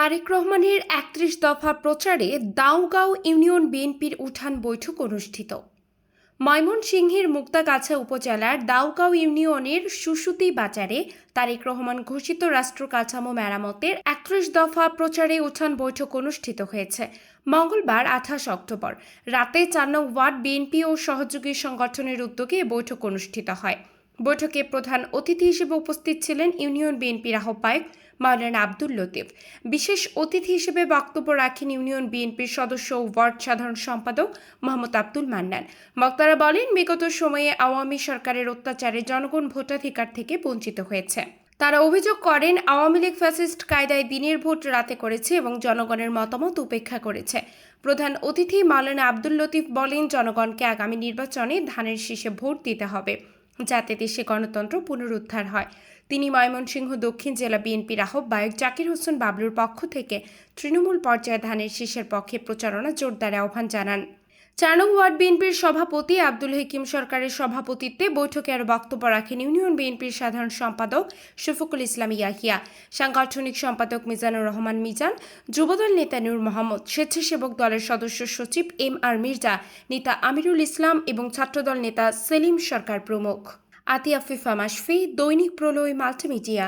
তারেক রহমানের ৩১ দফা প্রচারে দাউগাঁও ইউনিয়ন বিএনপির উঠান বৈঠক অনুষ্ঠিত। ময়মনসিংহের মুক্তাগাছা উপজেলার দাউগাঁও ইউনিয়নের সুসুতি বাজারে তারেক রহমান ঘোষিত রাষ্ট্র কাঠামো মেরামতের ৩১ দফা প্রচারে উঠান বৈঠক অনুষ্ঠিত হয়েছে। মঙ্গলবার ২৮ অক্টোবর রাতে ৪ নং ওয়ার্ড বিএনপি ও সহযোগী সংগঠনের উদ্যোগে এ বৈঠক অনুষ্ঠিত হয়। বৈঠকে প্রধান অতিথি হিসেবে উপস্থিত ছিলেন ইউনিয়ন বিএনপির আহ্বায়ক মাওলানা আব্দুল লতিফ। বিশেষ অতিথি হিসেবে বক্তব্য রাখেন ইউনিয়ন বিএনপির সদস্য ও ওয়ার্ড সাধারণ সম্পাদক মোহাম্মদ আব্দুল মান্নান। বক্তারা বলেন, বিগত সময়ে আওয়ামী সরকারের অত্যাচারে জনগণ ভোটাধিকার থেকে বঞ্চিত হয়েছে। তারা অভিযোগ করেন, আওয়ামী লীগ ফ্যাসিস্ট কায়দায় দিনের ভোট রাতে করেছে এবং জনগণের মতামত উপেক্ষা করেছে। প্রধান অতিথি মাওলানা আব্দুল লতিফ বলেন, জনগণকে আগামী নির্বাচনে ধানের শীষে ভোট দিতে হবে, যাতে দেশে গণতন্ত্র পুনরুদ্ধার হয়। তিনি ময়মনসিংহ দক্ষিণ জেলা বিএনপির আহ্বায়ক জাকির হোসেন বাবলুর পক্ষ থেকে তৃণমূল পর্যায়ে ধানের শীষের পক্ষে প্রচারণা জোরদার আহ্বান জানান। ৪ নং ওয়ার্ড বিএনপির সভাপতি আব্দুল হাকিম সরকারের সভাপতিত্বে বৈঠকে আরও বক্তব্য রাখেন ইউনিয়ন বিএনপির সাধারণ সম্পাদক শফিকুল ইসলাম ইয়াহিয়া, সাংগঠনিক সম্পাদক মিজানুর রহমান মিজান, যুবদল নেতা নূর মোহাম্মদ, স্বেচ্ছাসেবক দলের সদস্য সচিব MR মির্জা, নেতা আমিরুল ইসলাম এবং ছাত্রদল নেতা সেলিম সরকার প্রমুখ। আতিয়া ফিফা মাশফি, দৈনিক প্রলয় মাল্টিমিডিয়া।